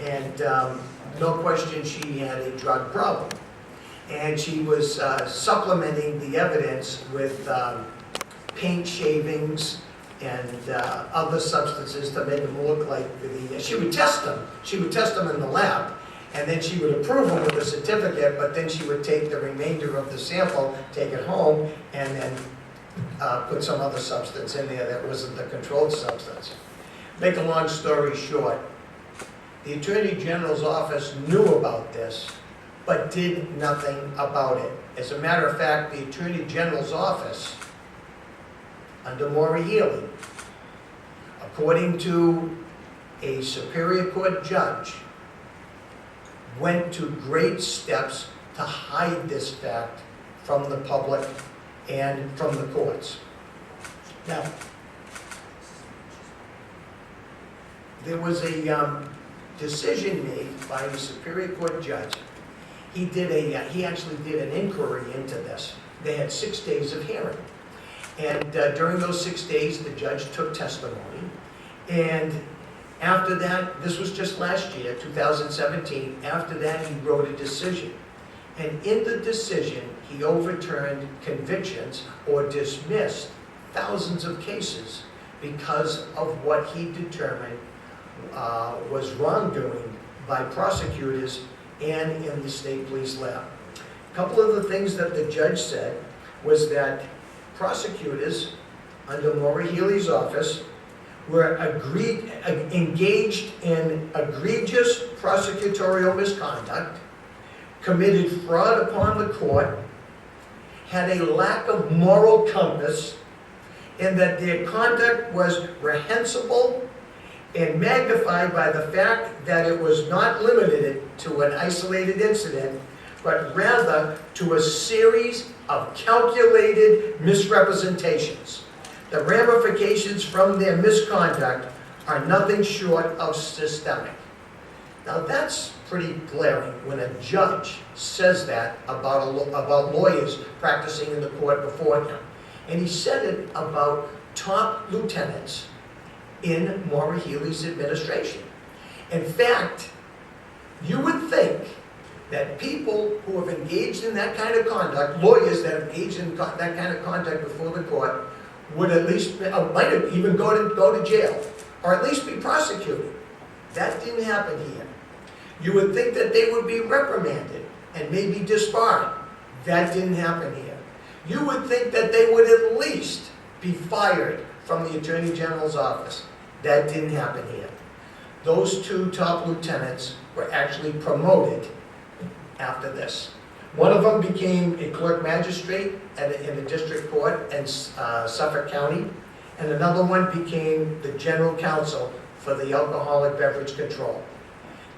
And no question she had a drug problem. And she was supplementing the evidence with paint shavings and other substances to make them look like she would test them. She would test them in the lab, and then she would approve them with a certificate, but then she would take the remainder of the sample, take it home, and then put some other substance in there that wasn't the controlled substance. Make a long story short, the Attorney General's office knew about this, but did nothing about it. As a matter of fact, the Attorney General's office, under Maura Healey, according to a Superior Court judge, went to great steps to hide this fact from the public and from the courts. Now, there was a decision made by a Superior Court judge. He actually did an inquiry into this. They had 6 days of hearing. And during those 6 days, the judge took testimony. And after that, this was just last year, 2017, after that he wrote a decision. And in the decision, he overturned convictions or dismissed thousands of cases because of what he determined was wrongdoing by prosecutors and in the state police lab. A couple of the things that the judge said was that prosecutors under Maura Healey's office were engaged in egregious prosecutorial misconduct, committed fraud upon the court, had a lack of moral compass, and that their conduct was reprehensible and magnified by the fact that it was not limited to an isolated incident, but rather to a series of calculated misrepresentations. The ramifications from their misconduct are nothing short of systemic. Now that's pretty glaring when a judge says that about lawyers practicing in the court before him. And he said it about top lieutenants in Maura Healey's administration. In fact, you would think that people who have engaged in that kind of conduct, lawyers that have engaged in that kind of conduct before the court, would at least, might have even go to jail, or at least be prosecuted. That didn't happen here. You would think that they would be reprimanded and maybe disbarred. That didn't happen here. You would think that they would at least be fired from the Attorney General's office. That didn't happen here. Those 2 top lieutenants were actually promoted after this. One of them became a clerk magistrate in the district court in Suffolk County, and another one became the general counsel for the alcoholic beverage control.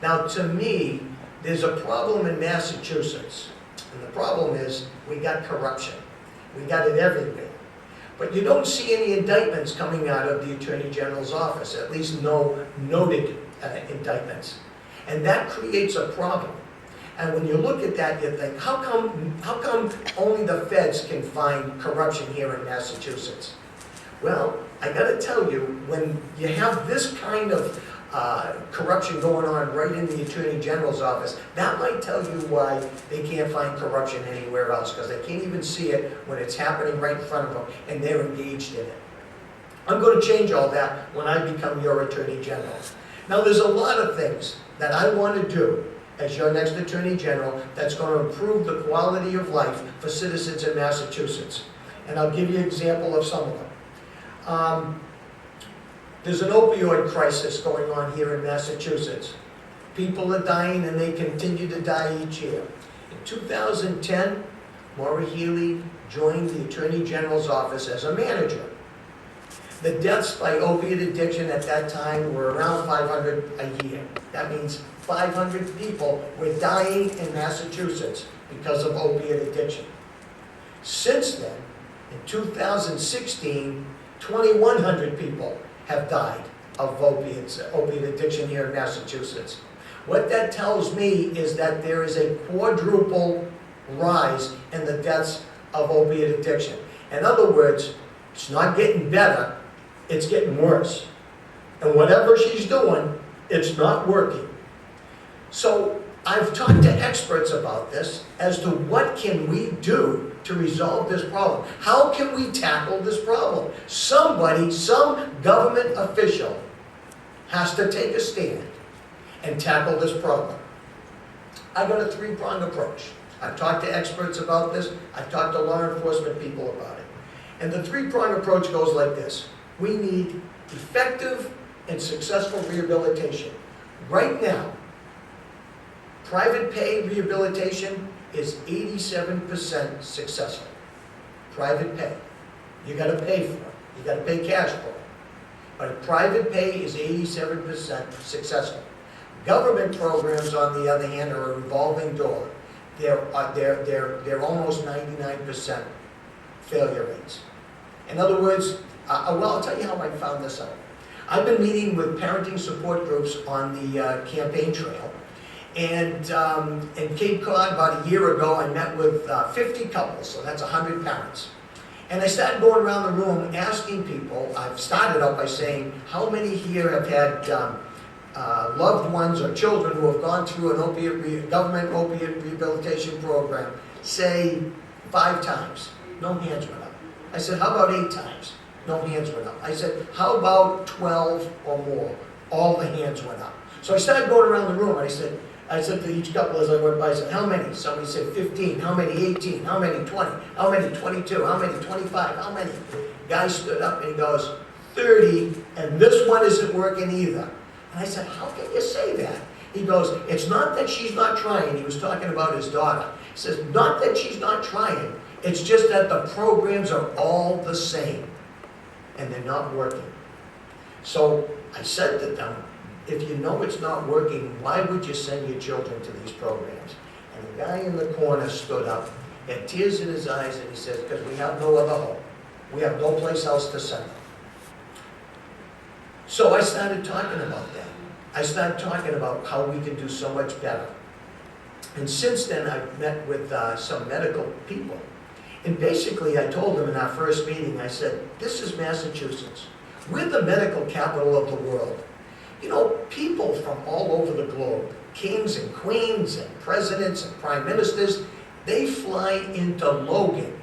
Now, to me, there's a problem in Massachusetts, and the problem is we got corruption. We got it everywhere. But you don't see any indictments coming out of the Attorney General's office, at least no noted indictments. And that creates a problem. And when you look at that, you think, how come only the feds can find corruption here in Massachusetts? Well, I gotta tell you, when you have this kind of corruption going on right in the Attorney General's office, that might tell you why they can't find corruption anywhere else, because they can't even see it when it's happening right in front of them, and they're engaged in it. I'm going to change all that when I become your Attorney General. Now, there's a lot of things that I want to do as your next Attorney General that's going to improve the quality of life for citizens in Massachusetts. And I'll give you an example of some of them. There's an opioid crisis going on here in Massachusetts. People are dying and they continue to die each year. In 2010, Maura Healey joined the Attorney General's office as a manager. The deaths by opiate addiction at that time were around 500 a year. That means 500 people were dying in Massachusetts because of opiate addiction. Since then, in 2016, 2,100 people have died of opiate addiction here in Massachusetts. What that tells me is that there is a quadruple rise in the deaths of opiate addiction. In other words, it's not getting better, it's getting worse. And whatever she's doing, it's not working. So I've talked to experts about this as to what can we do to resolve this problem. How can we tackle this problem? Somebody, some government official has to take a stand and tackle this problem. I got a three-pronged approach. I've talked to experts about this. I've talked to law enforcement people about it. And the three-pronged approach goes like this. We need effective and successful rehabilitation. Right now, private pay rehabilitation is 87% successful. Private pay. You gotta pay for it. You gotta pay cash for it. But private pay is 87% successful. Government programs, on the other hand, are a revolving door. They're almost 99% failure rates. In other words, well, I'll tell you how I found this out. I've been meeting with parenting support groups on the campaign trail. And in Cape Cod, about a year ago, I met with 50 couples, so that's 100 parents. And I started going around the room asking people. I've started out by saying, how many here have had loved ones or children who have gone through an government opiate rehabilitation program, say 5 times? No hands went up. I said, how about 8 times? No hands went up. I said, how about 12 or more? All the hands went up. So I started going around the room and I said to each couple as I went by, I said, how many? Somebody said 15, how many 18, how many 20, how many 22, how many 25, how many? Guy stood up and he goes, 30, and this one isn't working either. And I said, how can you say that? He goes, it's not that she's not trying. He was talking about his daughter. He says, not that she's not trying. It's just that the programs are all the same and they're not working. So I said to them, if you know it's not working, why would you send your children to these programs? And the guy in the corner stood up, had tears in his eyes, and he says, because we have no other hope. We have no place else to send them. So I started talking about that. I started talking about how we can do so much better. And since then, I've met with some medical people. And basically, I told them in our first meeting, I said, this is Massachusetts. We're the medical capital of the world. You know, people from all over the globe, kings and queens and presidents and prime ministers, they fly into Logan.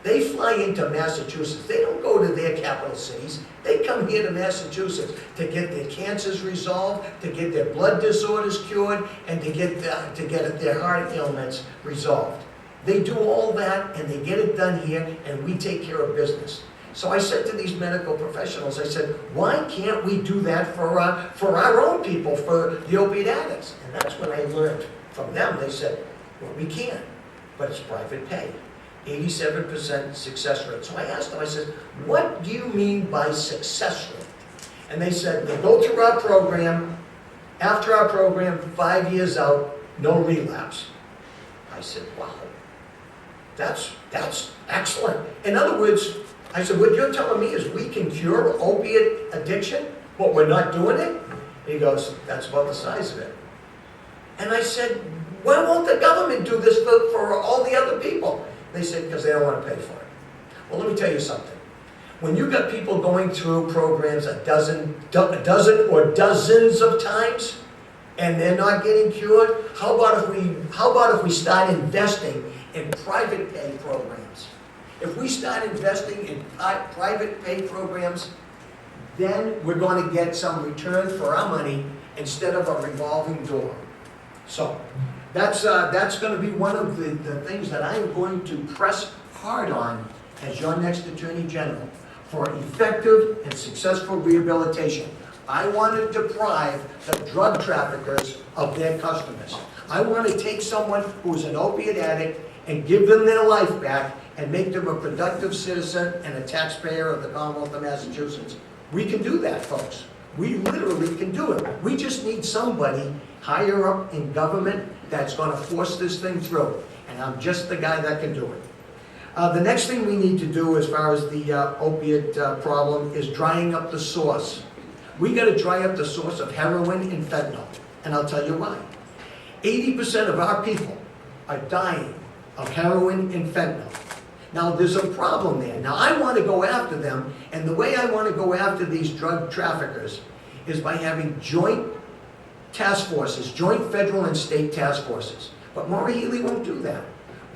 They fly into Massachusetts. They don't go to their capital cities. They come here to Massachusetts to get their cancers resolved, to get their blood disorders cured, and to get their heart ailments resolved. They do all that, and they get it done here, and we take care of business. So I said to these medical professionals, I said, why can't we do that for our own people, for the opiate addicts? And that's when I learned from them. They said, well, we can, but it's private pay. 87% success rate. So I asked them, I said, what do you mean by success rate? And they said, they go through our program, after our program, 5 years out, no relapse. I said, wow, that's excellent. In other words, I said, what you're telling me is we can cure opiate addiction, but we're not doing it? He goes, that's about the size of it. And I said, why won't the government do this for all the other people? They said, because they don't want to pay for it. Well, let me tell you something. When you've got people going through programs a dozen or dozens of times, and they're not getting cured, how about if we start investing in private pay programs? If we start investing in private pay programs, then we're going to get some return for our money instead of a revolving door. So that's going to be one of the things that I am going to press hard on as your next Attorney General for effective and successful rehabilitation. I want to deprive the drug traffickers of their customers. I want to take someone who is an opiate addict and give them their life back and make them a productive citizen and a taxpayer of the Commonwealth of Massachusetts. We can do that, folks. We literally can do it. We just need somebody higher up in government that's going to force this thing through. And I'm just the guy that can do it. The next thing we need to do as far as the opiate problem is drying up the source. We got to dry up the source of heroin and fentanyl. And I'll tell you why. 80% of our people are dying of heroin and fentanyl. Now, there's a problem there. Now, I want to go after them, and the way I want to go after these drug traffickers is by having joint task forces, joint federal and state task forces. But Maura Healey won't do that.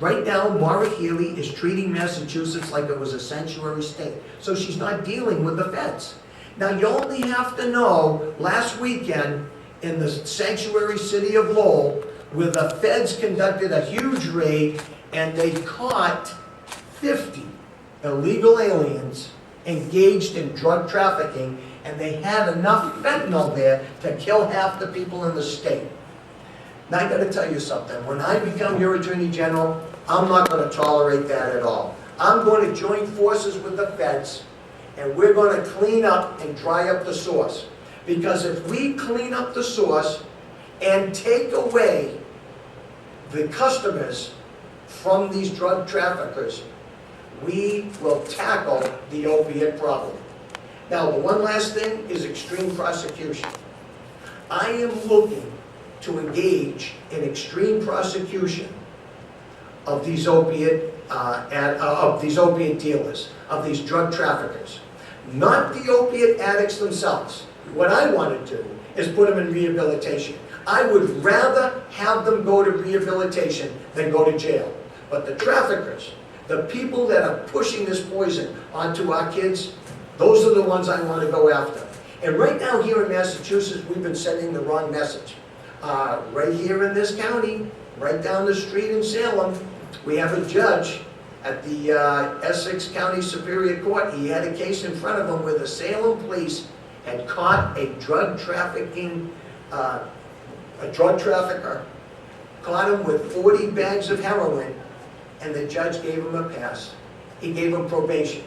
Right now, Maura Healey is treating Massachusetts like it was a sanctuary state. So she's not dealing with the feds. Now, you only have to know, last weekend in the sanctuary city of Lowell, where the feds conducted a huge raid and they caught 50 illegal aliens engaged in drug trafficking, and they had enough fentanyl there to kill half the people in the state. Now I gotta tell you something, when I become your Attorney General, I'm not gonna tolerate that at all. I'm going to join forces with the feds, and we're gonna clean up and dry up the source. Because if we clean up the source and take away the customers from these drug traffickers, we will tackle the opiate problem. Now, the one last thing is extreme prosecution. I am looking to engage in extreme prosecution of these opiate dealers, of these drug traffickers. Not the opiate addicts themselves. What I want to do is put them in rehabilitation. I would rather have them go to rehabilitation than go to jail. But the traffickers, the people that are pushing this poison onto our kids, those are the ones I want to go after. And right now here in Massachusetts, we've been sending the wrong message. Right here in this county, right down the street in Salem, we have a judge at the Essex County Superior Court. He had a case in front of him where the Salem police had caught a drug trafficker, caught him with 40 bags of heroin, and the judge gave him a pass. He gave him probation.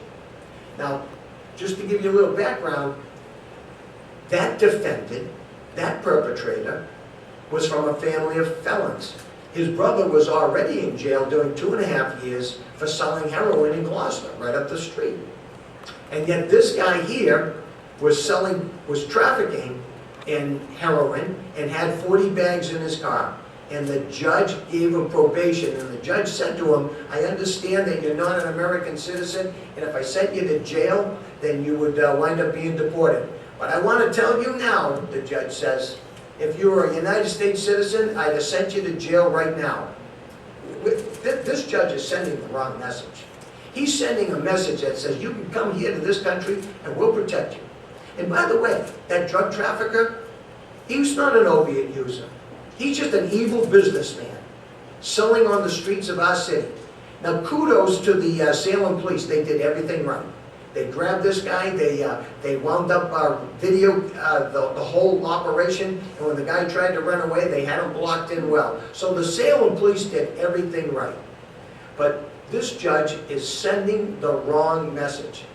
Now, just to give you a little background, that defendant, that perpetrator, was from a family of felons. His brother was already in jail doing 2.5 years for selling heroin in Gloucester, right up the street. And yet this guy here was trafficking in heroin and had 40 bags in his car. And the judge gave him probation, and the judge said to him, I understand that you're not an American citizen, and if I sent you to jail, then you would wind up being deported. But I want to tell you now, the judge says, if you were a United States citizen, I'd have sent you to jail right now. This judge is sending the wrong message. He's sending a message that says, you can come here to this country and we'll protect you. And by the way, that drug trafficker, he's not an opiate user. He's just an evil businessman selling on the streets of our city. Now, kudos to the Salem police. They did everything right. They grabbed this guy. They wound up the whole operation. And when the guy tried to run away, they had him blocked in well. So the Salem police did everything right. But this judge is sending the wrong message.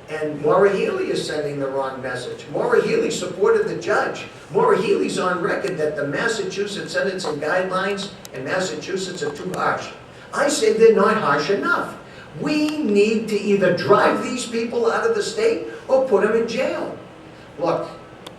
And Maura Healey is sending the wrong message. Maura Healey supported the judge. Maura Healey's on record that the Massachusetts sentencing guidelines in Massachusetts are too harsh. I say they're not harsh enough. We need to either drive these people out of the state or put them in jail. Look,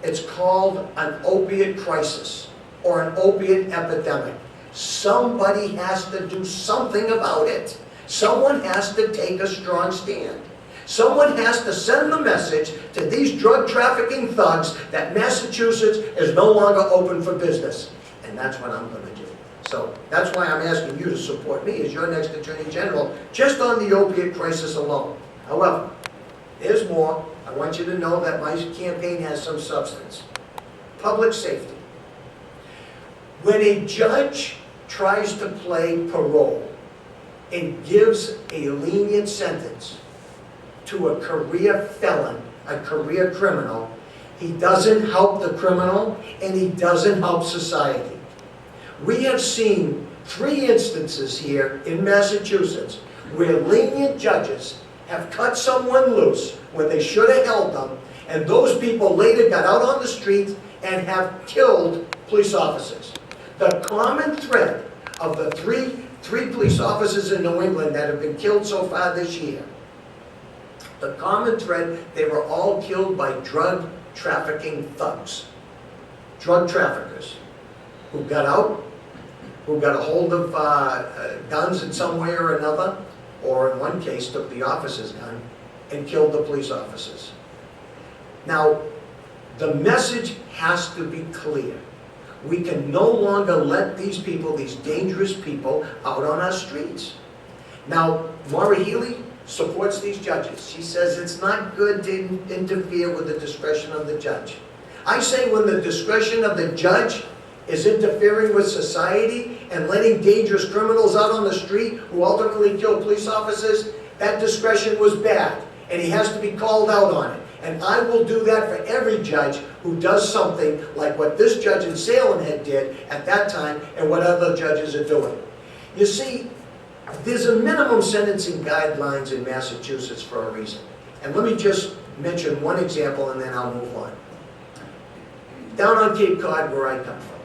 it's called an opiate crisis or an opiate epidemic. Somebody has to do something about it. Someone has to take a strong stand. Someone has to send the message to these drug trafficking thugs that Massachusetts is no longer open for business. And that's what I'm going to do. So that's why I'm asking you to support me as your next Attorney General, just on the opiate crisis alone. However, there's more. I want you to know that my campaign has some substance. Public safety. When a judge tries to play parole and gives a lenient sentence to a career felon, a career criminal, he doesn't help the criminal and he doesn't help society. We have seen 3 instances here in Massachusetts where lenient judges have cut someone loose when they should have held them, and those people later got out on the street and have killed police officers. The common thread of the three police officers in New England that have been killed so far this year, the common thread, they were all killed by drug trafficking thugs. Drug traffickers who got out, who got a hold of guns in some way or another, or in one case took the officer's gun and killed the police officers. Now, the message has to be clear. We can no longer let these people, these dangerous people, out on our streets. Now, Maura Healey supports these judges. She says it's not good to interfere with the discretion of the judge. I say when the discretion of the judge is interfering with society and letting dangerous criminals out on the street who ultimately kill police officers, that discretion was bad, and he has to be called out on it. And I will do that for every judge who does something like what this judge in Salem had did at that time and what other judges are doing. You see, there's a minimum sentencing guidelines in Massachusetts for a reason. And let me just mention one example and then I'll move on. Down on Cape Cod, where I come from,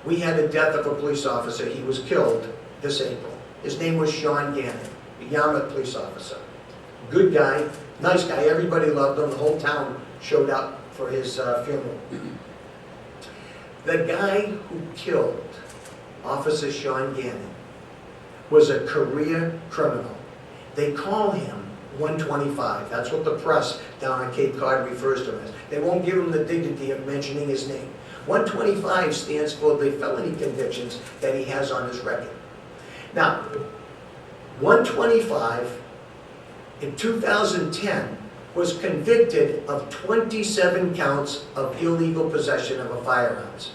we had a death of a police officer. He was killed this April. His name was Sean Gannon, a Yarmouth police officer. Good guy, nice guy, everybody loved him. The whole town showed up for his funeral. The guy who killed Officer Sean Gannon was a career criminal. They call him 125. That's what the press down on Cape Cod refers to him as. They won't give him the dignity of mentioning his name. 125 stands for the felony convictions that he has on his record. Now, 125 in 2010 was convicted of 27 counts of illegal possession of a firearms.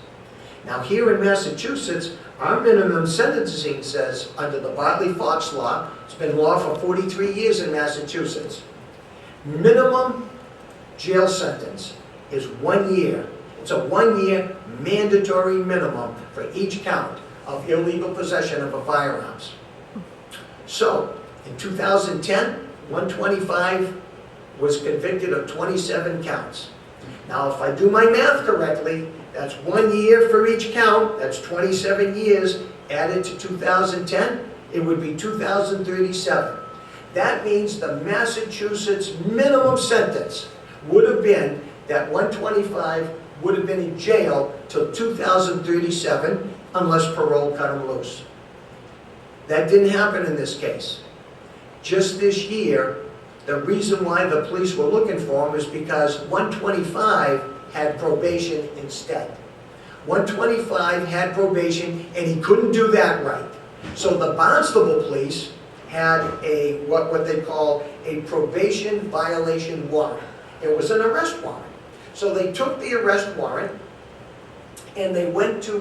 Now here in Massachusetts, our minimum sentencing says, under the Bartley-Fox law, it's been law for 43 years in Massachusetts, minimum jail sentence is 1 year. It's a 1 year mandatory minimum for each count of illegal possession of a firearms. So, in 2010, 125 was convicted of 27 counts. Now, if I do my math correctly, that's 1 year for each count, that's 27 years, added to 2010, it would be 2037. That means the Massachusetts minimum sentence would have been that 125 would have been in jail till 2037 unless parole cut him loose. That didn't happen in this case. Just this year, the reason why the police were looking for him is because 125 had probation instead. 125 had probation and he couldn't do that right. So the Barnstable police had a what they call a probation violation warrant. It was an arrest warrant. So they took the arrest warrant and they went to,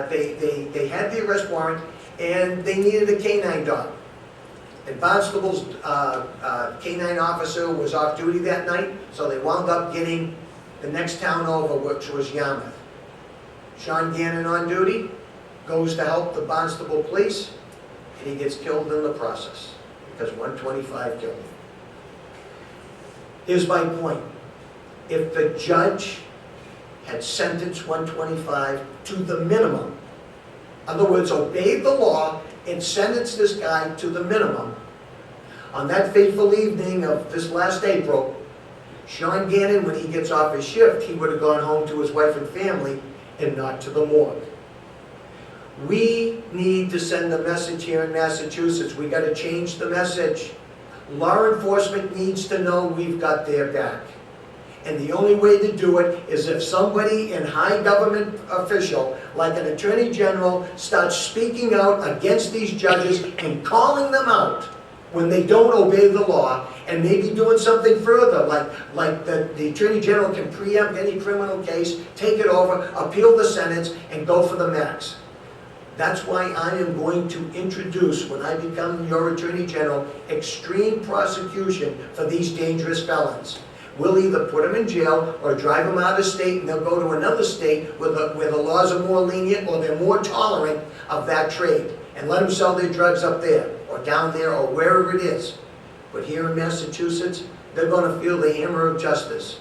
they had the arrest warrant and they needed a canine dog. And Barnstable's canine officer was off duty that night, so they wound up getting the next town over, which was Yarmouth. Sean Gannon on duty, goes to help the Barnstable police, and he gets killed in the process, because 125 killed him. Here's my point. If the judge had sentenced 125 to the minimum, in other words, obeyed the law and sentenced this guy to the minimum, on that fateful evening of this last April, Sean Gannon, when he gets off his shift, he would have gone home to his wife and family and not to the morgue. We need to send a message here in Massachusetts. We got to change the message. Law enforcement needs to know we've got their back. And the only way to do it is if somebody in high government official, like an attorney general, starts speaking out against these judges and calling them out when they don't obey the law, and maybe doing something further, like the attorney general can preempt any criminal case, take it over, appeal the sentence, and go for the max. That's why I am going to introduce, when I become your attorney general, extreme prosecution for these dangerous felons. We'll either put them in jail or drive them out of state and they'll go to another state where the laws are more lenient or they're more tolerant of that trade, and let them sell their drugs up there or down there or wherever it is. But here in Massachusetts, they're going to feel the hammer of justice.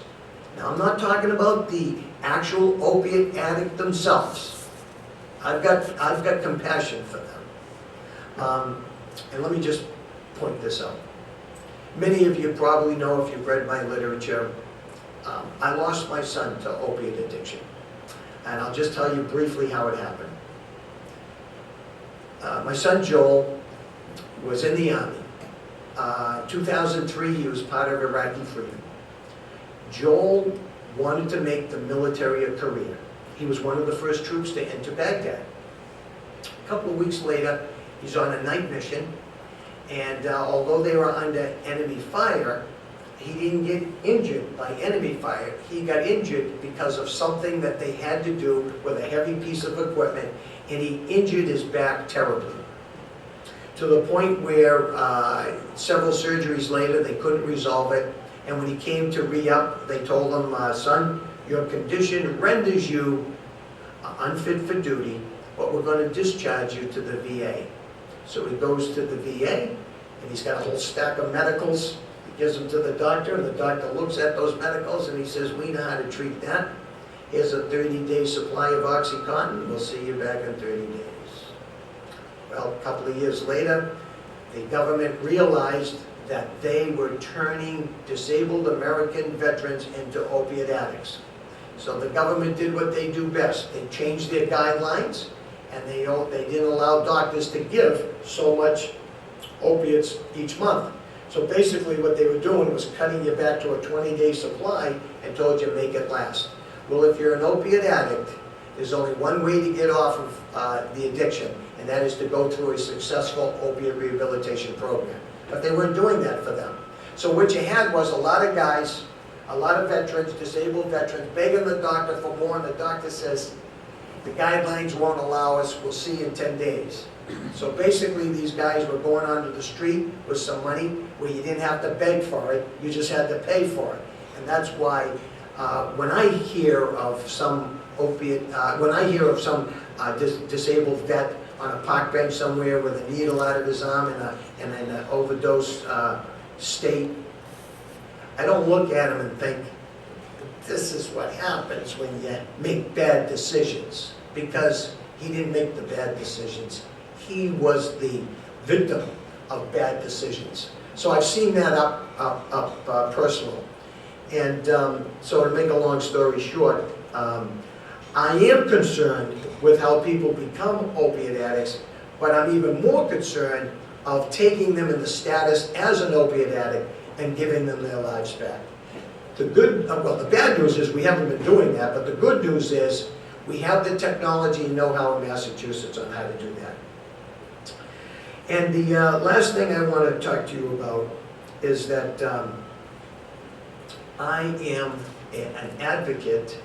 Now, I'm not talking about the actual opiate addict themselves. I've got compassion for them. And let me just point this out. Many of you probably know, if you've read my literature, I lost my son to opiate addiction. And I'll just tell you briefly how it happened. My son Joel was in the Army. 2003, he was part of Iraqi Freedom. Joel wanted to make the military a career. He was one of the first troops to enter Baghdad. A couple of weeks later, he's on a night mission, and although they were under enemy fire, he didn't get injured by enemy fire. He got injured because of something that they had to do with a heavy piece of equipment, and he injured his back terribly. To the point where several surgeries later, they couldn't resolve it. And when he came to re-up, they told him, son, your condition renders you unfit for duty, but we're going to discharge you to the VA. So he goes to the VA, and he's got a whole stack of medicals. He gives them to the doctor, and the doctor looks at those medicals, and he says, we know how to treat that. Here's a 30-day supply of OxyContin. We'll see you back in 30 days. Well, a couple of years later, the government realized that they were turning disabled American veterans into opiate addicts. So the government did what they do best. They changed their guidelines, and they didn't allow doctors to give so much opiates each month. So basically what they were doing was cutting you back to a 20-day supply and told you make it last. Well, if you're an opiate addict, there's only one way to get off of the addiction, and that is to go through a successful opiate rehabilitation program. But they weren't doing that for them. So what you had was a lot of guys, a lot of veterans, disabled veterans, begging the doctor for more, and the doctor says, the guidelines won't allow us, we'll see you in 10 days. So basically these guys were going onto the street with some money where you didn't have to beg for it, you just had to pay for it. And that's why when I hear of some opiate, when I hear of some disabled vet on a park bench somewhere with a needle out of his arm in an overdose state, I don't look at him and think, this is what happens when you make bad decisions. Because he didn't make the bad decisions. He was the victim of bad decisions. So I've seen that up personal. And so to make a long story short, I am concerned with how people become opiate addicts, but I'm even more concerned of taking them in the status as an opiate addict and giving them their lives back. The good, well, the bad news is we haven't been doing that, but the good news is we have the technology and know-how in Massachusetts on how to do that. And the last thing I want to talk to you about is that I am an advocate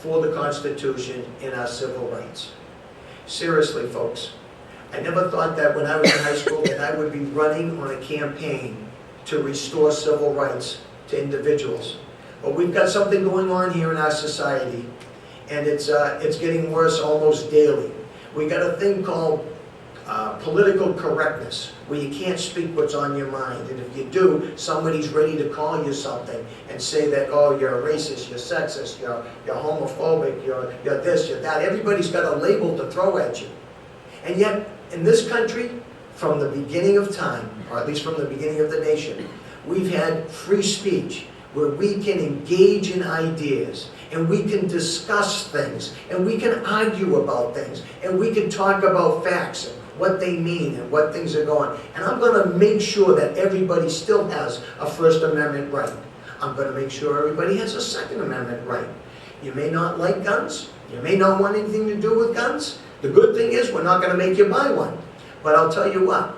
for the Constitution and our civil rights. Seriously, folks, I never thought that when I was in high school that I would be running on a campaign to restore civil rights to individuals. But we've got something going on here in our society, and it's getting worse almost daily. We got a thing called political correctness, where you can't speak what's on your mind, and if you do, somebody's ready to call you something and say that, oh, you're a racist, you're sexist, you're homophobic, you're this, you're that. Everybody's got a label to throw at you. And yet, in this country, from the beginning of time, or at least from the beginning of the nation, we've had free speech, where we can engage in ideas, and we can discuss things, and we can argue about things, and we can talk about facts, and what they mean, and what things are going. And I'm going to make sure that everybody still has a First Amendment right. I'm going to make sure everybody has a Second Amendment right. You may not like guns, you may not want anything to do with guns. The good thing is we're not going to make you buy one. But I'll tell you what,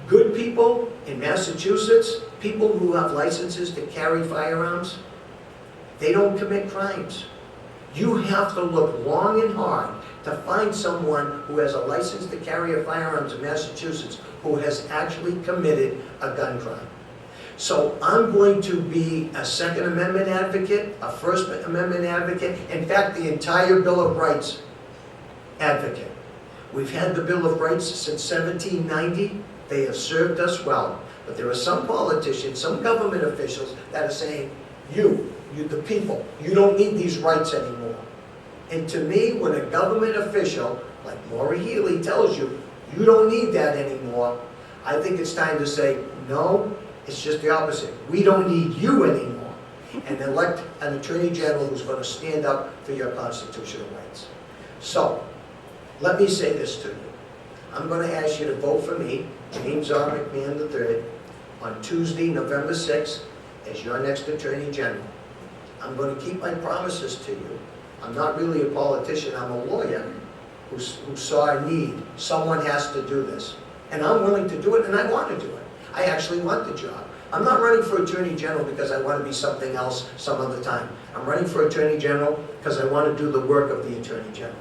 good people in Massachusetts, people who have licenses to carry firearms, they don't commit crimes. You have to look long and hard to find someone who has a license to carry a firearms in Massachusetts who has actually committed a gun crime. So I'm going to be a Second Amendment advocate, a First Amendment advocate, in fact, the entire Bill of Rights advocate. We've had the Bill of Rights since 1790. They have served us well. But there are some politicians, some government officials that are saying, you the people, you don't need these rights anymore. And to me, when a government official, like Maura Healey, tells you, you don't need that anymore, I think it's time to say, no, it's just the opposite. We don't need you anymore. And elect an Attorney General who's going to stand up for your constitutional rights. So, let me say this to you. I'm going to ask you to vote for me, James R. McMahon III, on Tuesday, November 6th, as your next Attorney General. I'm going to keep my promises to you. I'm not really a politician, I'm a lawyer who saw a need. Someone has to do this. And I'm willing to do it, and I want to do it. I actually want the job. I'm not running for Attorney General because I want to be something else some other time. I'm running for Attorney General because I want to do the work of the Attorney General.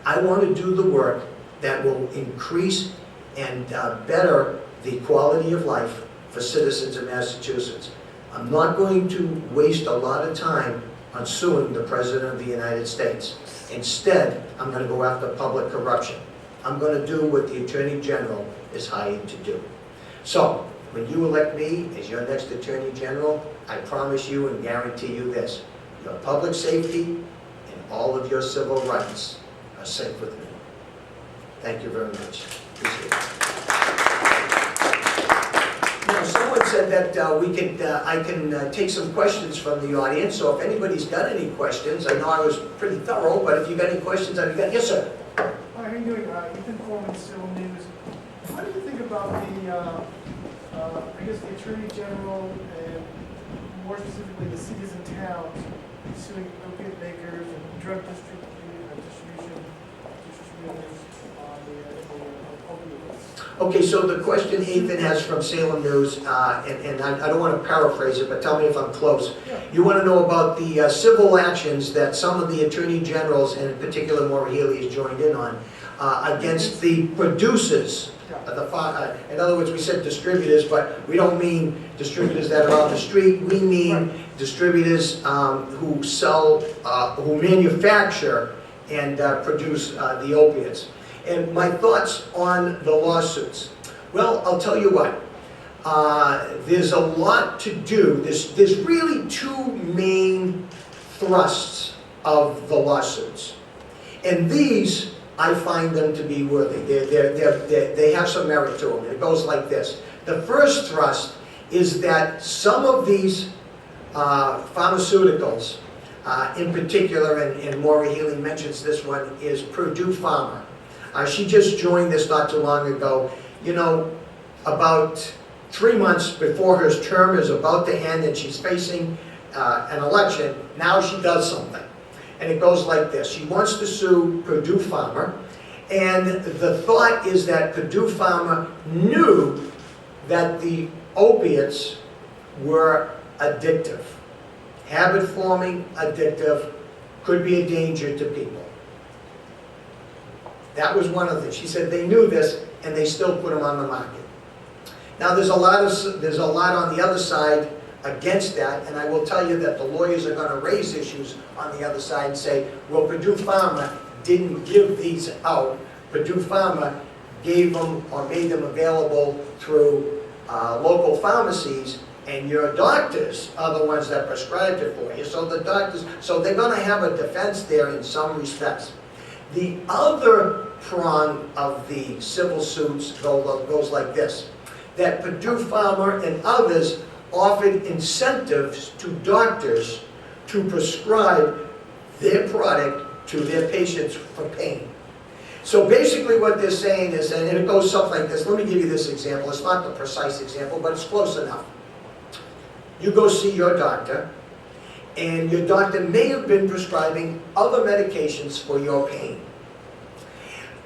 I want to do the work that will increase and better the quality of life for citizens of Massachusetts. I'm not going to waste a lot of time on suing the President of the United States. Instead, I'm going to go after public corruption. I'm going to do what the Attorney General is hired to do. So, when you elect me as your next Attorney General, I promise you and guarantee you this: your public safety and all of your civil rights are safe with me. Thank you very much. Appreciate it. Now, someone said that I can take some questions from the audience, so if anybody's got any questions, I know I was pretty thorough, but if you got any questions, yes, sir. Hi, how are you doing? Ethan Coleman, Civil News. What do you think about the, I guess, the Attorney General and more specifically the cities and towns suing opiate makers and drug distributors on the opioids? Okay, so the question Ethan has from Salem News, and I don't want to paraphrase it, but tell me if I'm close. Yeah. You want to know about the civil actions that some of the Attorney Generals, and in particular Maura Healey, has joined in on, against the producers. In other words, we said distributors, but we don't mean distributors that are on the street. We mean distributors who sell, who manufacture and produce the opiates. And my thoughts on the lawsuits. Well, I'll tell you what. There's a lot to do. There's really two main thrusts of the lawsuits. And these, I find them to be worthy. They have some merit to them. It goes like this. The first thrust is that some of these pharmaceuticals, in particular, and Maura Healey mentions this one, is Purdue Pharma. She just joined this not too long ago. You know, about 3 months before her term is about to end and she's facing an election, now she does something. And it goes like this. She wants to sue Purdue Pharma, and the thought is that Purdue Pharma knew that the opiates were addictive. Habit-forming, addictive, could be a danger to people. That was one of them. She said they knew this, and they still put them on the market. Now, there's a lot on the other side against that, and I will tell you that the lawyers are going to raise issues on the other side and say, well, Purdue Pharma didn't give these out. Purdue Pharma gave them or made them available through local pharmacies, and your doctors are the ones that prescribed it for you. So the doctors, so they're going to have a defense there in some respects. The other prong of the civil suits goes like this, that Purdue Pharma and others offered incentives to doctors to prescribe their product to their patients for pain. So basically what they're saying is, and it goes something like this, let me give you this example. It's not the precise example, but it's close enough. You go see your doctor, and your doctor may have been prescribing other medications for your pain.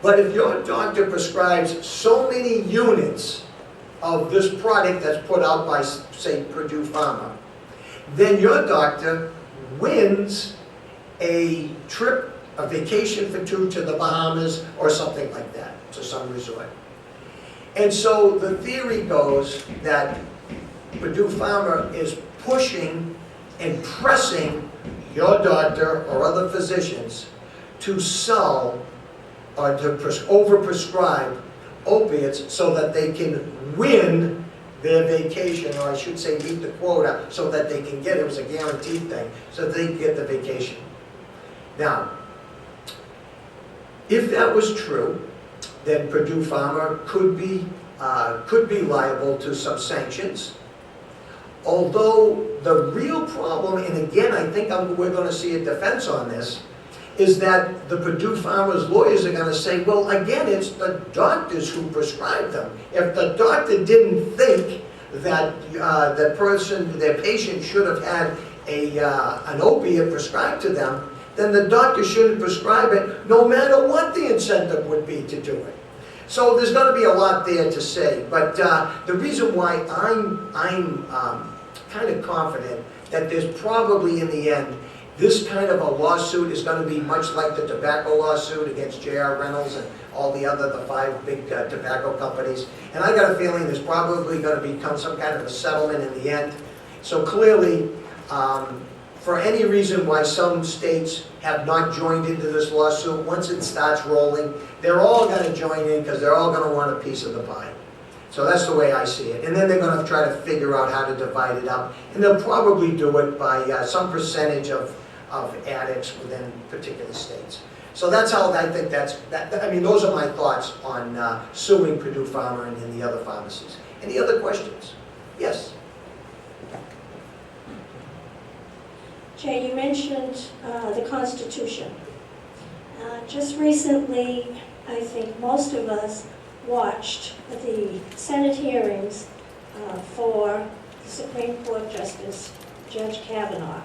But if your doctor prescribes so many units of this product that's put out by, say, Purdue Pharma, then your doctor wins a trip, a vacation for two to the Bahamas or something like that, to some resort. And so the theory goes that Purdue Pharma is pushing and pressing your doctor or other physicians to sell or to overprescribe opiates so that they can win their vacation, or I should say meet the quota, so that they can get, it was a guaranteed thing, so that they can get the vacation. Now, if that was true, then Purdue Pharma could be liable to some sanctions. Although the real problem, and again I think we're going to see a defense on this, is that the Purdue Pharma's lawyers are going to say, well, again, it's the doctors who prescribed them. If the doctor didn't think that their patient should have had an opiate prescribed to them, then the doctor shouldn't prescribe it, no matter what the incentive would be to do it. So there's going to be a lot there to say, but the reason why I'm kind of confident that there's probably in the end, this kind of a lawsuit is going to be much like the tobacco lawsuit against J.R. Reynolds and all the 5 big tobacco companies. And I got a feeling there's probably going to become some kind of a settlement in the end. So clearly, for any reason why some states have not joined into this lawsuit, once it starts rolling, they're all going to join in because they're all going to want a piece of the pie. So that's the way I see it. And then they're going to try to figure out how to divide it up. And they'll probably do it by some percentage of addicts within particular states. So that's how I think I mean, those are my thoughts on suing Purdue Pharma and the other pharmacies. Any other questions? Yes? Jay, you mentioned the Constitution. Just recently, I think most of us watched the Senate hearings for the Supreme Court Justice, Judge Kavanaugh.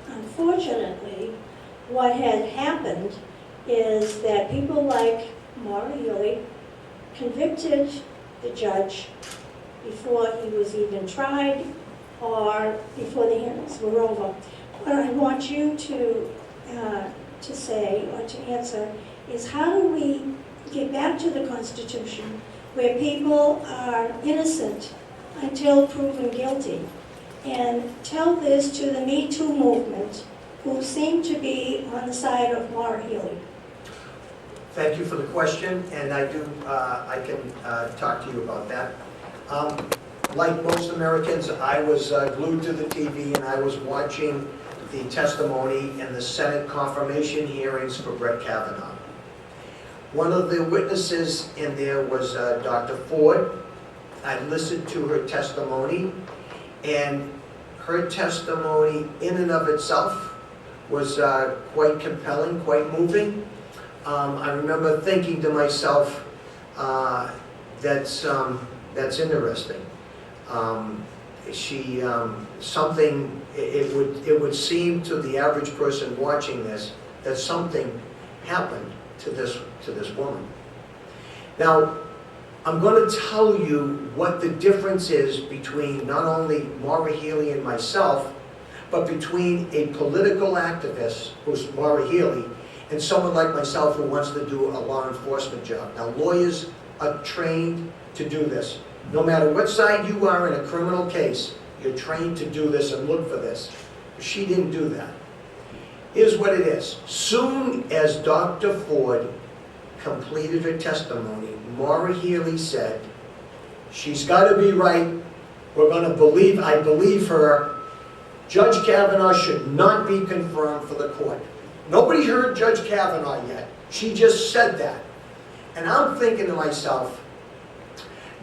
Unfortunately, what had happened is that people like Maura Healey convicted the judge before he was even tried or before the hearings were over. What I want you to say or to answer is, how do we get back to the Constitution where people are innocent until proven guilty? And tell this to the Me Too movement, who seem to be on the side of Maura Healey. Thank you for the question, and I can talk to you about that. Like most Americans, I was glued to the TV and I was watching the testimony in the Senate confirmation hearings for Brett Kavanaugh. One of the witnesses in there was Dr. Ford. I listened to her testimony, and her testimony in and of itself was quite compelling, quite moving. I remember thinking to myself, that's interesting. It would seem to the average person watching this that something happened to this woman. Now, I'm going to tell you what the difference is between not only Maura Healey and myself, but between a political activist, who's Maura Healey, and someone like myself who wants to do a law enforcement job. Now, lawyers are trained to do this. No matter what side you are in a criminal case, you're trained to do this and look for this. She didn't do that. Here's what it is. Soon as Dr. Ford completed her testimony, Maura Healey said, she's got to be right. We're going to believe, I believe her. Judge Kavanaugh should not be confirmed for the court. Nobody heard Judge Kavanaugh yet. She just said that. And I'm thinking to myself,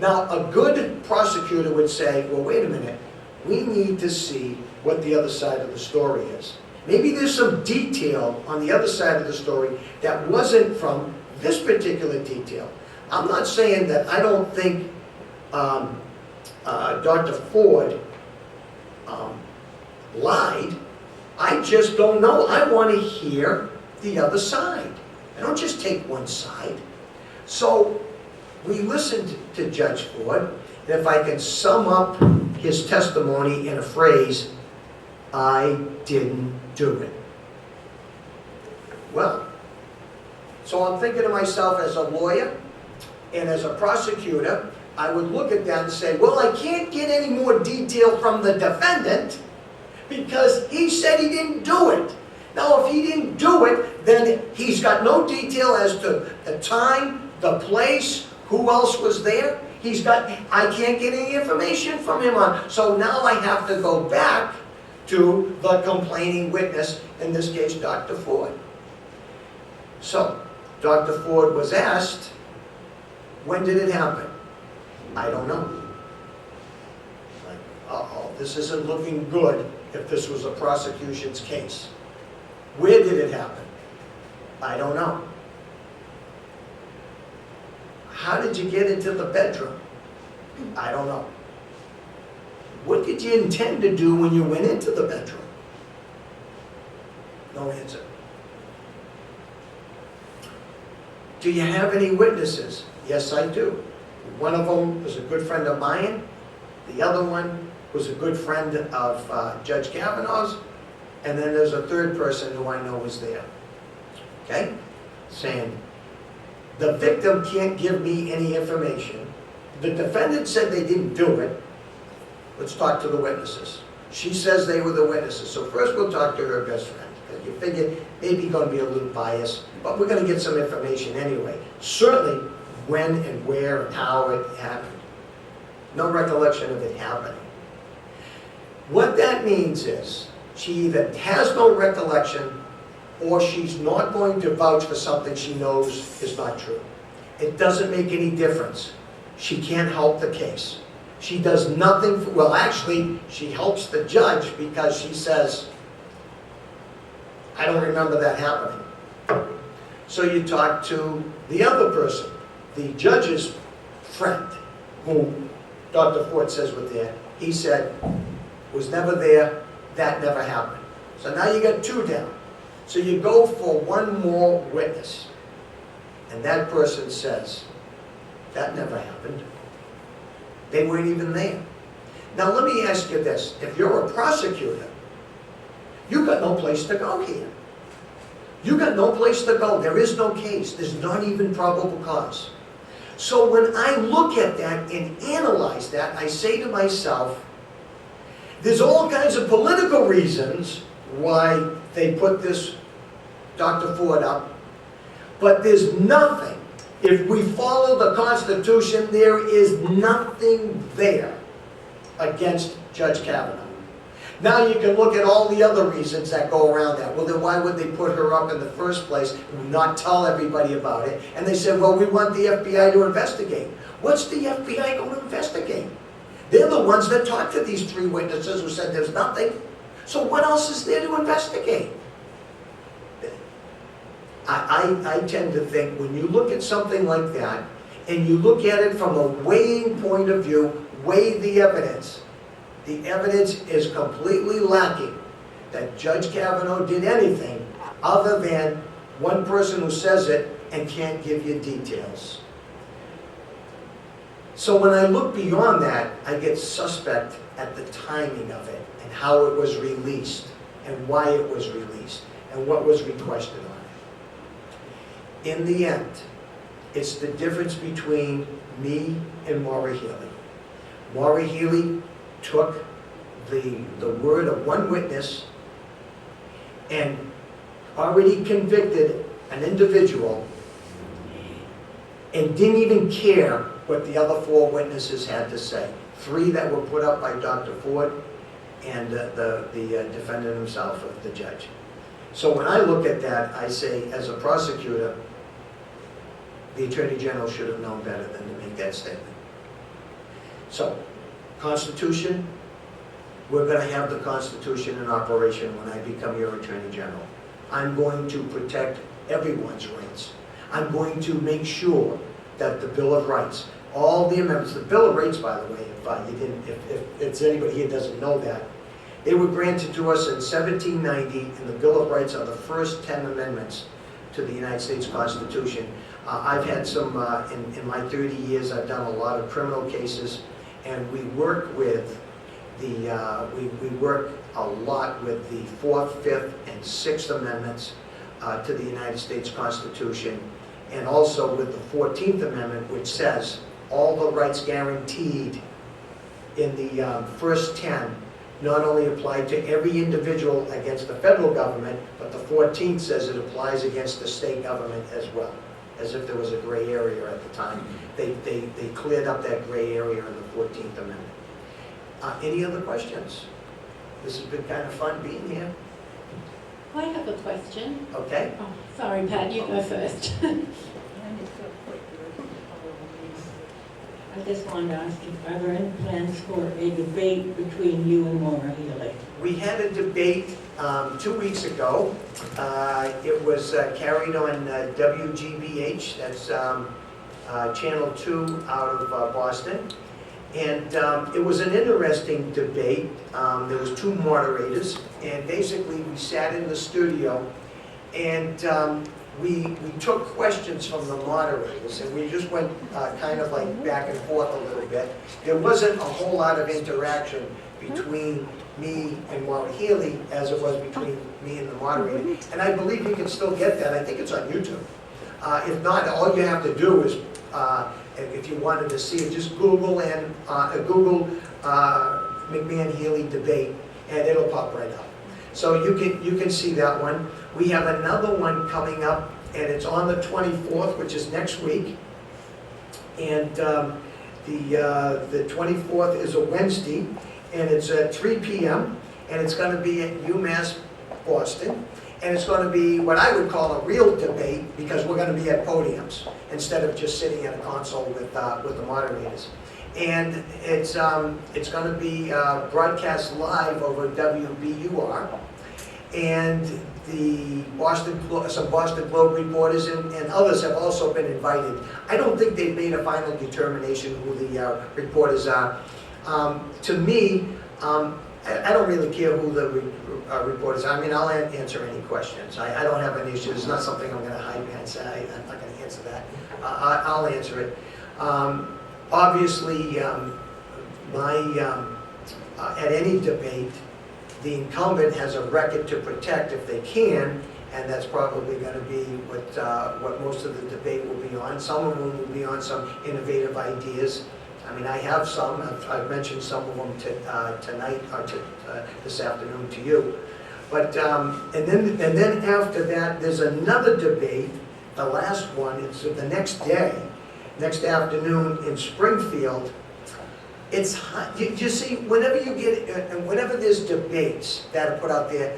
now a good prosecutor would say, well, wait a minute. We need to see what the other side of the story is. Maybe there's some detail on the other side of the story that wasn't from this particular detail. I'm not saying that I don't think Dr. Ford lied. I just don't know. I want to hear the other side. I don't just take one side. So we listened to Judge Ford, and if I can sum up his testimony in a phrase, I didn't do it. Well, so I'm thinking to myself, as a lawyer and as a prosecutor, I would look at that and say, well, I can't get any more detail from the defendant because he said he didn't do it. Now, if he didn't do it, then he's got no detail as to the time, the place, who else was there. I can't get any information from him on. So now I have to go back to the complaining witness, in this case, Dr. Ford. So, Dr. Ford was asked, when did it happen? I don't know. Like, uh-oh, this isn't looking good if this was a prosecution's case. Where did it happen? I don't know. How did you get into the bedroom? I don't know. What did you intend to do when you went into the bedroom? No answer. Do you have any witnesses? Yes, I do. One of them was a good friend of mine. The other one was a good friend of Judge Kavanaugh's. And then there's a third person who I know was there. Okay? Saying, the victim can't give me any information. The defendant said they didn't do it. Let's talk to the witnesses. She says they were the witnesses. So first we'll talk to her best friend. Because you figure maybe going to be a little biased. But we're going to get some information anyway. Certainly when and where and how it happened. No recollection of it happening. What that means is she either has no recollection or she's not going to vouch for something she knows is not true. It doesn't make any difference. She can't help the case. She does nothing, well actually, she helps the judge because she says, I don't remember that happening. So you talk to the other person, the judge's friend, whom Dr. Ford says was there. He said, was never there, that never happened. So now you got two down. So you go for one more witness. And that person says, that never happened. They weren't even there. Now let me ask you this. If you're a prosecutor, you've got no place to go here. You've got no place to go. There is no case. There's not even probable cause. So when I look at that and analyze that, I say to myself, there's all kinds of political reasons why they put this Dr. Ford up, but there's nothing. If we follow the Constitution, there is nothing there against Judge Kavanaugh. Now you can look at all the other reasons that go around that. Well, then why would they put her up in the first place and not tell everybody about it? And they said, well, we want the FBI to investigate. What's the FBI going to investigate? They're the ones that talked to these three witnesses who said there's nothing. So what else is there to investigate? I tend to think when you look at something like that, and you look at it from a weighing point of view, weigh the evidence is completely lacking that Judge Kavanaugh did anything other than one person who says it and can't give you details. So when I look beyond that, I get suspect at the timing of it and how it was released and why it was released and what was requested on it. In the end, it's the difference between me and Maura Healey. Maura Healey took the word of one witness and already convicted an individual and didn't even care what the other four witnesses had to say. Three that were put up by Dr. Ford and the defendant himself, the judge. So when I look at that, I say, as a prosecutor, the Attorney General should have known better than to make that statement. So, Constitution, we're going to have the Constitution in operation when I become your Attorney General. I'm going to protect everyone's rights. I'm going to make sure that the Bill of Rights, all the amendments, the Bill of Rights, by the way, if it's anybody here doesn't know that, they were granted to us in 1790, and the Bill of Rights are the first 10 amendments to the United States Constitution. I've had some, in my 30 years, I've done a lot of criminal cases, and we work with we work a lot with the 4th, 5th, and 6th Amendments to the United States Constitution, and also with the 14th Amendment, which says all the rights guaranteed in the first 10 not only apply to every individual against the federal government, but the 14th says it applies against the state government as well, as if there was a gray area at the time. They cleared up that gray area in the 14th Amendment. Any other questions? This has been kind of fun being here. I have a question. Okay. Oh, sorry, Pat, you go first. I just wanted to ask you, are there any plans for a debate between you and Maura Healey? We had a debate 2 weeks ago. It was carried on WGBH, that's Channel 2 out of Boston. And it was an interesting debate. There was two moderators, and basically we sat in the studio, and we took questions from the moderators, and we just went kind of like back and forth a little bit. There wasn't a whole lot of interaction between me and Maura Healy as it was between me and the moderator. And I believe you can still get that. I think it's on YouTube. If not, all you have to do is, if you wanted to see it, just Google McMahon-Healy debate, and it'll pop right up. So you can see that one. We have another one coming up, and it's on the 24th, which is next week. And the 24th is a Wednesday, and it's at 3 p.m., and it's going to be at UMass Boston. And it's going to be what I would call a real debate, because we're going to be at podiums instead of just sitting at a console with the moderators. And it's going to be broadcast live over WBUR. And some Boston Globe reporters and others have also been invited. I don't think they've made a final determination who the reporters are. To me, I don't really care who the reporters are. I mean, I'll answer any questions. I don't have an issue. It's not something I'm going to hide behind. Say I'm not going to answer that. I'll answer it. Obviously, at any debate, the incumbent has a record to protect if they can, and that's probably going to be what most of the debate will be on. Some of them will be on some innovative ideas. I mean, I have some. I've mentioned some of them tonight or this afternoon to you. But and then after that, there's another debate. The last one is the next day, next afternoon in Springfield. It's hot. You see, whenever you get and whenever there's debates that are put out there,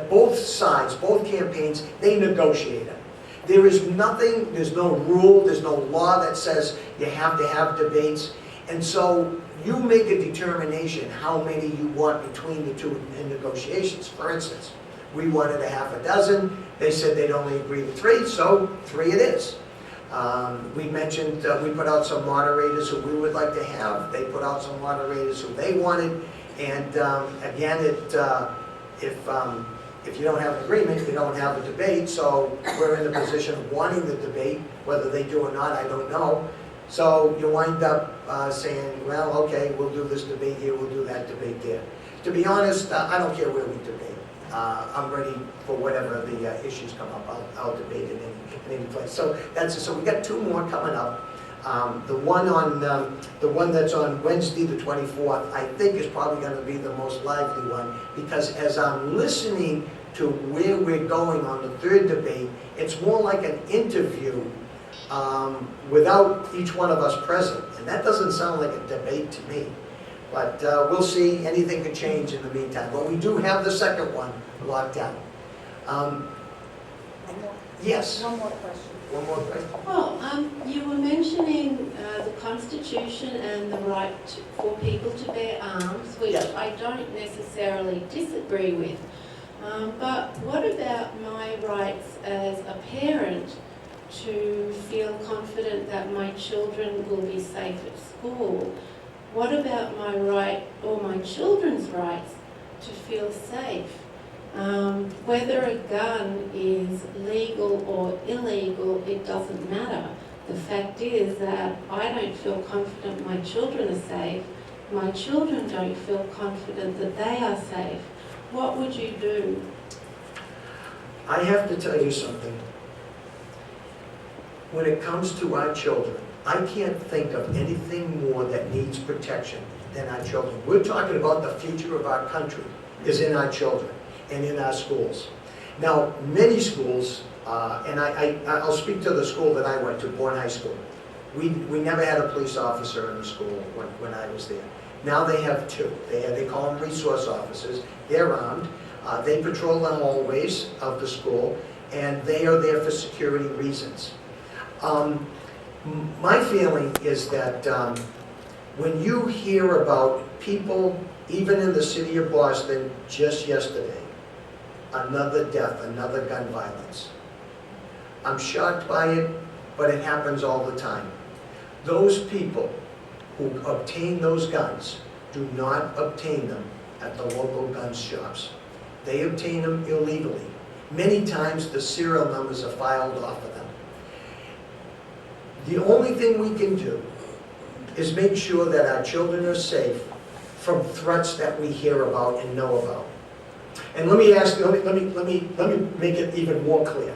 both sides, both campaigns, they negotiate it. There is nothing, there's no rule, there's no law that says you have to have debates. And so you make a determination how many you want between the two in negotiations. For instance, we wanted a half a dozen. They said they'd only agree to 3, so 3 it is. We mentioned, we put out some moderators who we would like to have. They put out some moderators who they wanted. And again, if you don't have an agreement, you don't have a debate. So we're in the position of wanting the debate. Whether they do or not, I don't know. So you wind up saying, well, okay, we'll do this debate here, we'll do that debate there. To be honest, I don't care where we debate. I'm ready for whatever the issues come up. I'll debate it in any place. So so we got 2 more coming up. The one that's on Wednesday, the 24th, I think is probably going to be the most lively one, because as I'm listening to where we're going on the 3rd debate, it's more like an interview without each one of us present, and that doesn't sound like a debate to me. But we'll see. Anything could change in the meantime. But we do have the 2nd one locked down. Yes. One more question. One more question. Well, you were mentioning the Constitution and the right for people to bear arms, which Yeah. I don't necessarily disagree with. But what about my rights as a parent to feel confident that my children will be safe at school? What about my right, or my children's rights, to feel safe? Whether a gun is legal or illegal, it doesn't matter. The fact is that I don't feel confident my children are safe. My children don't feel confident that they are safe. What would you do? I have to tell you something. When it comes to our children, I can't think of anything more that needs protection than our children. We're talking about the future of our country is in our children and in our schools. Now, many schools, and I'll speak to the school that I went to, Bourne High School. We never had a police officer in the school when I was there. Now they have 2. They call them resource officers. They're armed. They patrol the hallways of the school, and they are there for security reasons. My feeling is that when you hear about people, even in the city of Boston, just yesterday, another death, another gun violence. I'm shocked by it, but it happens all the time. Those people who obtain those guns do not obtain them at the local gun shops. They obtain them illegally. Many times the serial numbers are filed off of them. The only thing we can do is make sure that our children are safe from threats that we hear about and know about. And let me make it even more clear.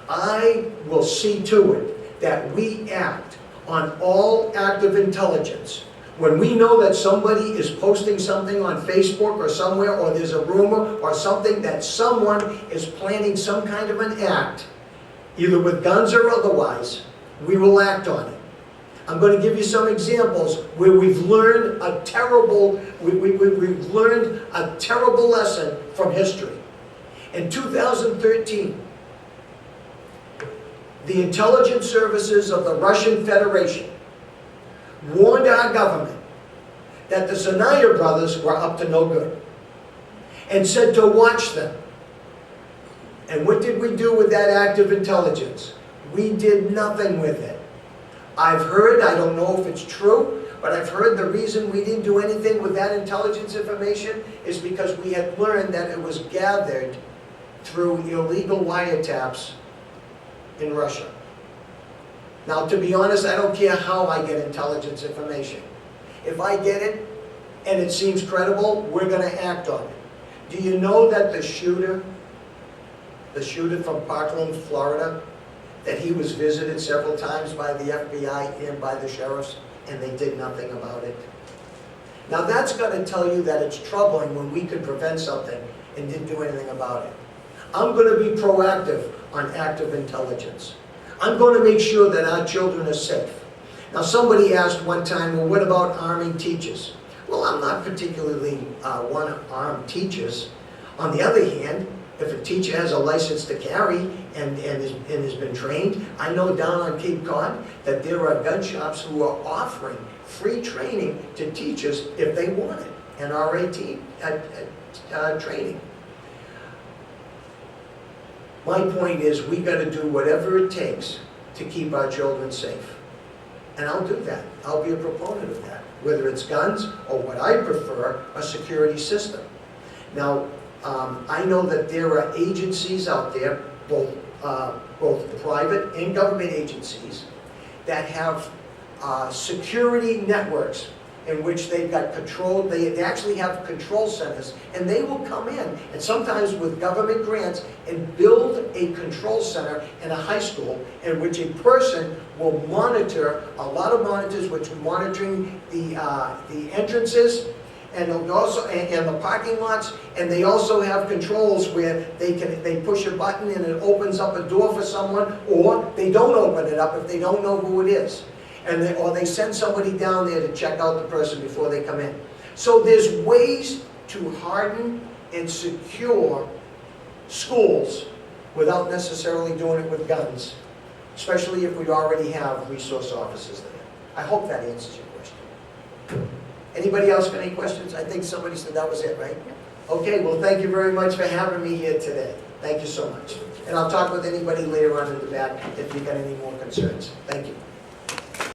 I will see to it that we act on all active intelligence. When we know that somebody is posting something on Facebook or somewhere, or there's a rumor or something that someone is planning some kind of an act, either with guns or otherwise, we will act on it. I'm going to give you some examples where we've learned a terrible, we've learned a terrible lesson from history. In 2013, the intelligence services of the Russian Federation warned our government that the Tsarnaev brothers were up to no good and said to watch them. And what did we do with that active intelligence? We did nothing with it. I've heard, I don't know if it's true, but I've heard the reason we didn't do anything with that intelligence information is because we had learned that it was gathered through illegal wiretaps in Russia. Now, to be honest, I don't care how I get intelligence information. If I get it and it seems credible, we're going to act on it. Do you know that the shooter from Parkland, Florida, that he was visited several times by the FBI and by the sheriffs, and they did nothing about it? Now that's got to tell you that it's troubling when we could prevent something and didn't do anything about it. I'm going to be proactive on active intelligence. I'm going to make sure that our children are safe. Now somebody asked one time, well, what about arming teachers? Well, I'm not particularly want to arm teachers. On the other hand, if a teacher has a license to carry and has been trained, I know down on Cape Cod that there are gun shops who are offering free training to teachers if they want it, NRA training. My point is we got to do whatever it takes to keep our children safe. And I'll do that. I'll be a proponent of that, whether it's guns or what I prefer, a security system. Now, I know that there are agencies out there, both private and government agencies, that have security networks in which they've got control, they actually have control centers, and they will come in, and sometimes with government grants, and build a control center in a high school in which a person will monitor, a lot of monitors which are monitoring the entrances, and also and the parking lots, and they also have controls where they push a button and it opens up a door for someone, or they don't open it up if they don't know who it is, or they send somebody down there to check out the person before they come in. So there's ways to harden and secure schools without necessarily doing it with guns, especially if we already have resource officers there. I hope that answers your question. Anybody else got any questions? I think somebody said that was it, right? Okay, well, thank you very much for having me here today. Thank you so much. And I'll talk with anybody later on in the back if you've got any more concerns. Thank you.